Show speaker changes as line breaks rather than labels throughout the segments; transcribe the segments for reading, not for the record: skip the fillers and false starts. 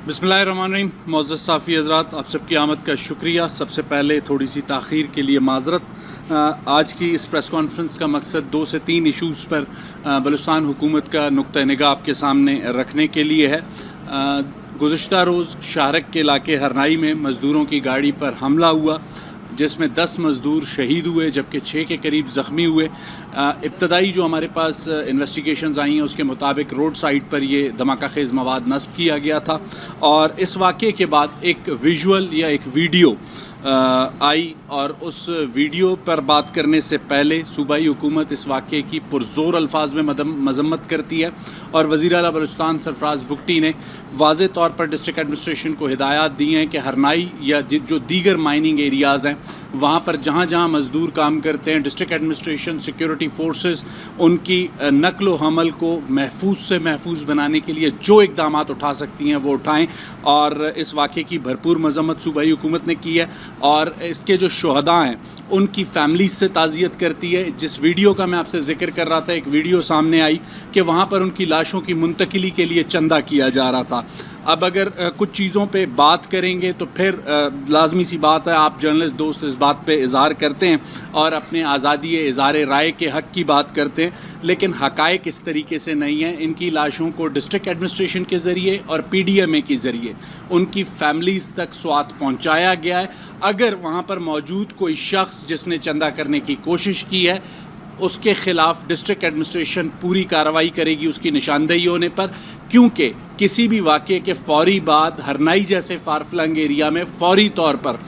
बिस्मिल्लाहिर्रहमानिर्रहीम। मुअज़्ज़ज़ साफ़ी हज़रात, आप सबकी आमद का शुक्रिया। सबसे पहले थोड़ी सी ताख़ीर के लिए माज़रत। आज की इस प्रेस कॉन्फ्रेंस का मकसद 2 से 3 इशूज़ पर बलूचिस्तान हुकूमत का नुक्ता निगाह आपके सामने रखने के लिए है। गुज़िश्ता रोज़ शाहरग के इलाके हरनाई में मज़दूरों की गाड़ी पर हमला हुआ, जिसमें 10 मज़दूर शहीद हुए जबकि 6 के करीब ज़ख्मी हुए। इब्तदाई जो हमारे पास इन्वेस्टिगेशंस आई हैं उसके मुताबिक रोड साइड पर ये धमाका खेज़ मवाद नस्ब किया गया था और इस वाक़े के बाद एक विजुअल या एक वीडियो आई और उस वीडियो पर बात करने से पहले सूबाई हुकूमत इस वाक़े की पुरज़ोर अल्फाज में मज़म्मत करती है और वज़ीर आला बलूचिस्तान सरफराज बुगटी ने वाज़े तौर पर डिस्ट्रिक्ट एडमिनिस्ट्रेशन को हिदायत दी हैं कि हरनाई या जो दीगर माइनिंग एरियाज़ हैं वहाँ पर जहाँ जहाँ मज़दूर काम करते हैं, डिस्ट्रिक्ट एडमिनिस्ट्रेशन, सिक्योरिटी फोर्सेस उनकी नकल व हमल को महफूज से महफूज बनाने के लिए जो इक़दामात उठा सकती हैं वो उठाएँ। और इस वाक़े की भरपूर मज़म्मत सूबाई हुकूमत ने की है और इसके जो शुहदा हैं उनकी फैमिलीज़ से ताज़ियत करती है। जिस वीडियो का मैं आपसे ज़िक्र कर रहा था, एक वीडियो सामने आई कि वहाँ पर उनकी लाशों की मुंतकिली के लिए चंदा किया जा रहा था। अब अगर कुछ चीज़ों पे बात करेंगे तो फिर लाजमी सी बात है, आप जर्नलिस्ट दोस्त इस बात पे इज़हार करते हैं और अपने आज़ादी इज़हार राय के हक़ की बात करते हैं, लेकिन हक़ाइक़ इस तरीके से नहीं है। इनकी लाशों को डिस्ट्रिक्ट एडमिनिस्ट्रेशन के ज़रिए और PDMA के ज़रिए उनकी फैमिलीज़ तक स्वात पहुँचाया गया है। अगर वहाँ पर मौजूद कोई शख्स जिसने चंदा करने की कोशिश की है उसके ख़िलाफ़ डिस्ट्रिक्ट एडमिनिस्ट्रेशन पूरी कार्रवाई करेगी उसकी निशानदेही होने पर, क्योंकि किसी भी वाक़े के फ़ौरी बाद हरनाई जैसे फारफलंग एरिया में फ़ौरी तौर पर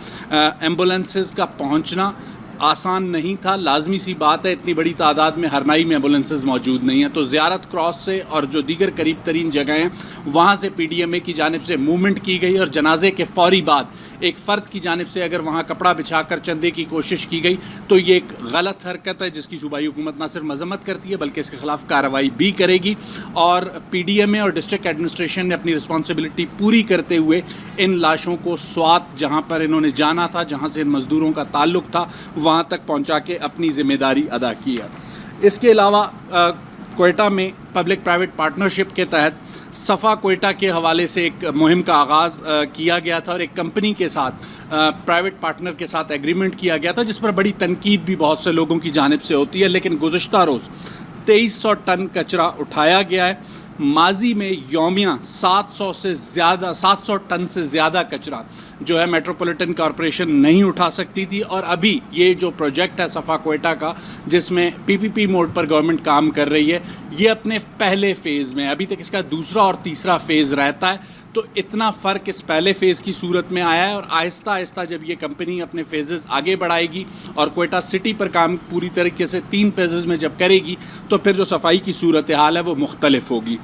एम्बुलेंसेस का पहुँचना आसान नहीं था। लाजमी सी बात है, इतनी बड़ी तादाद में हरनाई में एम्बुलेंसेस मौजूद नहीं हैं, तो ज़ियारत क्रॉस से और जो दीगर करीब तरीन जगह हैं वहाँ से PDMA की जानिब से मूवमेंट की गई और जनाजे के फ़ौरी बाद एक फ़र्द की जानिब से अगर वहाँ कपड़ा बिछाकर चंदे की कोशिश की गई तो ये एक गलत हरकत है जिसकी सूबाई हुकूमत ना सिर्फ मज़म्मत करती है बल्कि इसके ख़िलाफ़ कार्रवाई भी करेगी। और PDMA और डिस्ट्रिक्ट एडमिनिस्ट्रेशन ने अपनी रिस्पॉन्सिबिलिटी पूरी करते हुए इन लाशों को स्वात जहाँ पर इन्होंने जाना था, जहाँ से इन मज़दूरों का ताल्लुक़ था, वहाँ तक पहुँचा के अपनी ज़िम्मेदारी अदा की है। इसके अलावा कोयटा में पब्लिक प्राइवेट पार्टनरशिप के तहत सफ़ा कोयटा के हवाले से एक मुहिम का आगाज़ किया गया था और एक कंपनी के साथ प्राइवेट पार्टनर के साथ एग्रीमेंट किया गया था जिस पर बड़ी तनकीद भी बहुत से लोगों की जानिब से होती है। लेकिन गुज़िश्ता रोज़ 2300 टन कचरा उठाया गया है। माजी में यौमिया 700 टन से ज़्यादा कचरा जो है मेट्रोपॉलिटन कॉरपोरेशन नहीं उठा सकती थी। और अभी ये जो प्रोजेक्ट है सफ़ा कोयटा का जिसमें PPP मोड पर गवर्नमेंट काम कर रही है, ये अपने पहले फ़ेज़ में, अभी तक इसका दूसरा और तीसरा फ़ेज़ रहता है। तो इतना फ़र्क इस पहले फ़ेज़ की सूरत में आया है और आहिस्ता आहिस्ता जब ये कंपनी अपने फ़ेज़ेस आगे बढ़ाएगी और कोयटा सिटी पर काम पूरी तरीके से 3 फ़ेज़ेस में जब करेगी तो फिर जो सफाई की सूरत हाल है वो मुख्तलिफ होगी।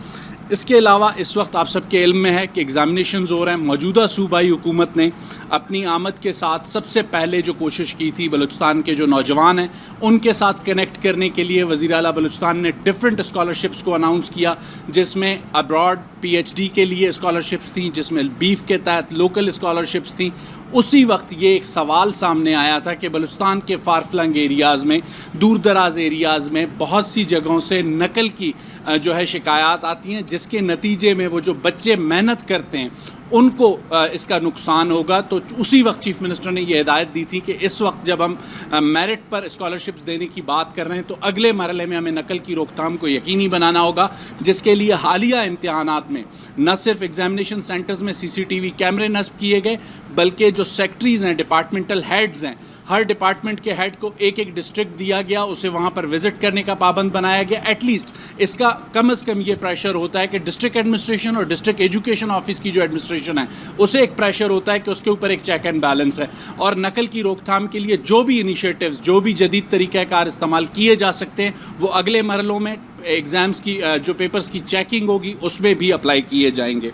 इसके अलावा इस वक्त आप सबके इल्म में है कि एग्ज़ामिनेशंस हो रहे हैं। मौजूदा सूबाई हुकूमत ने अपनी आमद के साथ सबसे पहले जो कोशिश की थी बलूचिस्तान के जो नौजवान हैं उनके साथ कनेक्ट करने के लिए वज़ीर आला बलूचिस्तान ने डिफरेंट स्कॉलरशिप्स को अनाउंस किया, जिसमें अब्रॉड PhD के लिए स्कॉलरशिप्स थी, जिसमें बीफ के तहत लोकल स्कॉलरशिप्स थी। उसी वक्त ये एक सवाल सामने आया था कि बलूचिस्तान के फारफलंग एरियाज़ में, दूर दराज एरियाज़ में बहुत सी जगहों से नकल की जो है शिकायत आती हैं, जिसके नतीजे में वो जो बच्चे मेहनत करते हैं उनको इसका नुकसान होगा। तो उसी वक्त चीफ़ मिनिस्टर ने ये हिदायत दी थी कि इस वक्त जब हम मेरिट पर स्कॉलरशिप्स देने की बात कर रहे हैं तो अगले मरहले में हमें नकल की रोकथाम को यकीनी बनाना होगा, जिसके लिए हालिया इम्तिहानात में न सिर्फ एग्जामिनेशन सेंटर्स में CCTV कैमरे नस्ब किए गए बल्कि जो सेक्रेटरीज़ हैं, डिपार्टमेंटल हेड्स हैं, हर डिपार्टमेंट के हेड को एक एक डिस्ट्रिक्ट दिया गया, उसे वहाँ पर विज़िट करने का पाबंद बनाया गया। एटलीस्ट इसका कम से कम ये प्रेशर होता है कि डिस्ट्रिक्ट एडमिनिस्ट्रेशन और डिस्ट्रिक्ट एजुकेशन ऑफिस की जो एडमिनिस्ट्रेशन है उसे एक प्रेशर होता है कि उसके ऊपर एक चेक एंड बैलेंस है और नकल की रोकथाम के लिए जो भी इनिशिएटिव्स, जो भी जदीद तरीक़ाकार इस्तेमाल किए जा सकते हैं वो अगले मरहलों में एग्ज़ाम्स की जो पेपर्स की चेकिंग होगी उसमें भी अप्लाई किए जाएंगे।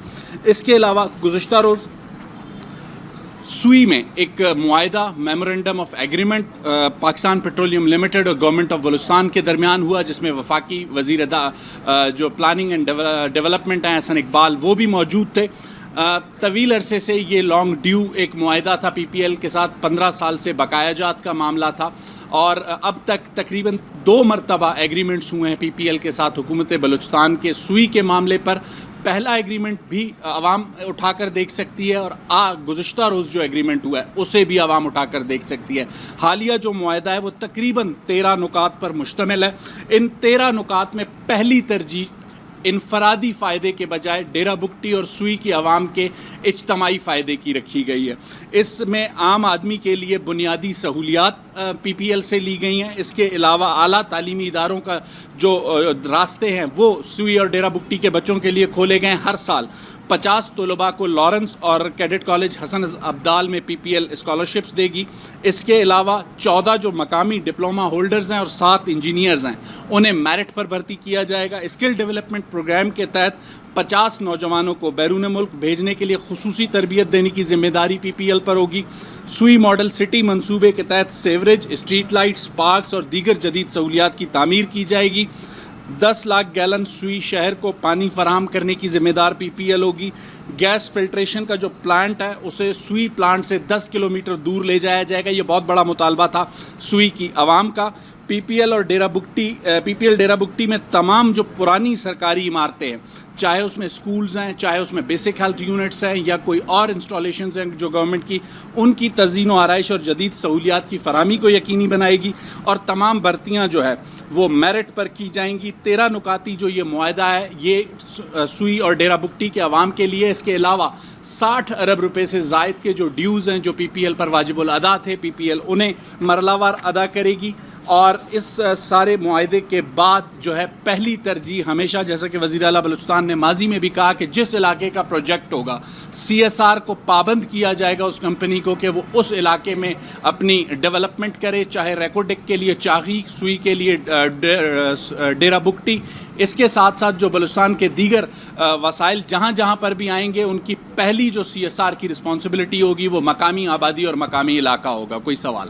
इसके अलावा गुज़िश्ता रोज़ सुई में एक मुआहदा memorandum of agreement Pakistan Petroleum Limited और गवर्नमेंट ऑफ बलूचिस्तान के दरमियान हुआ, जिसमें वफाकी वज़ीर जो प्लानिंग एंड डेवलपमेंट हैं हसन इकबाल वो भी मौजूद थे। तवील अरसे से ये लॉन्ग ड्यू एक मुआहदा था PPL के साथ, 15 साल से बकाया जात का मामला था और अब तक तकरीबन 2 मरतबा एग्रीमेंट्स हुए हैं PPL के साथ हुकूमत बलूचिस्तान के सुई के मामले पर। پہلا ایگریمنٹ بھی عوام اٹھا کر دیکھ سکتی ہے اور گزشتہ روز جو ایگریمنٹ ہوا ہے اسے بھی عوام اٹھا کر دیکھ سکتی ہے. حالیہ جو معاہدہ ہے وہ تقریباً 13 نکات پر مشتمل ہے. ان 13 نکات میں پہلی ترجیح انفرادی فائدے کے بجائے ڈیرہ بگٹی اور سوئی کی عوام کے اجتماعی فائدے کی رکھی گئی ہے. اس میں عام آدمی کے لیے بنیادی سہولیات پی پی ایل سے لی گئی ہیں. اس کے علاوہ اعلیٰ تعلیمی اداروں کا جو راستے ہیں وہ سوئی اور ڈیرہ بگٹی کے بچوں کے لیے کھولے گئے ہیں. ہر سال 50 طلباء کو لارنس اور کیڈٹ کالج حسن عبدال میں پی پی ایل اسکالرشپس دے گی. اس کے علاوہ 14 جو مقامی ڈپلومہ ہولڈرز ہیں اور 7 انجینئرز ہیں انہیں میرٹ پر بھرتی کیا جائے گا. اسکل ڈیولپمنٹ پروگرام کے تحت 50 نوجوانوں کو بیرون ملک بھیجنے کے لیے خصوصی تربیت دینے کی ذمہ داری پی پی ایل پر ہوگی. سوئی ماڈل سٹی منصوبے کے تحت سیوریج، اسٹریٹ لائٹس، پارکس اور دیگر جدید سہولیات کی تعمیر کی جائے گی. 10 لاکھ گیلن سوئی شہر کو پانی فراہم کرنے کی ذمہ دار پی پی ایل ہوگی. گیس فلٹریشن کا جو پلانٹ ہے اسے سوئی پلانٹ سے 10 کلومیٹر دور لے جایا جائے گا. یہ بہت بڑا مطالبہ تھا سوئی کی عوام کا. پی پی ایل ڈیرہ بگٹی میں تمام جو پرانی سرکاری عمارتیں ہیں، چاہے اس میں اسکولز ہیں، چاہے اس میں بیسک ہیلتھ یونٹس ہیں یا کوئی اور انسٹالیشنز ہیں جو گورنمنٹ کی، ان کی تزئین و آرائش اور جدید سہولیات کی فراہمی کو یقینی بنائے گی. اور تمام بھرتیاں جو ہے وہ میرٹ پر کی جائیں گی. 13 نکاتی جو یہ معاہدہ ہے یہ سوئی اور ڈیرہ بگٹی کے عوام کے لیے. اس کے علاوہ 60 ارب روپے سے زائد کے جو ڈیوز ہیں جو پی پی ایل پر واجب الادا تھے، پی پی ایل انہیں مرلہ وار ادا کرے گی. اور اس سارے معاہدے کے بعد جو ہے پہلی ترجیح ہمیشہ، جیسا کہ وزیر اعلیٰ بلوچستان نے ماضی میں بھی کہا، کہ جس علاقے کا پروجیکٹ ہوگا سی ایس آر کو پابند کیا جائے گا اس کمپنی کو کہ وہ اس علاقے میں اپنی ڈیولپمنٹ کرے، چاہے ریکوڈک کے لیے چاغی، سوئی کے لیے ڈیرہ بگٹی. اس کے ساتھ ساتھ جو بلوچستان کے دیگر وسائل جہاں جہاں پر بھی آئیں گے ان کی پہلی جو سی ایس آر کی رسپانسبلٹی ہوگی وہ مقامی آبادی اور مقامی علاقہ ہوگا. کوئی سوال؟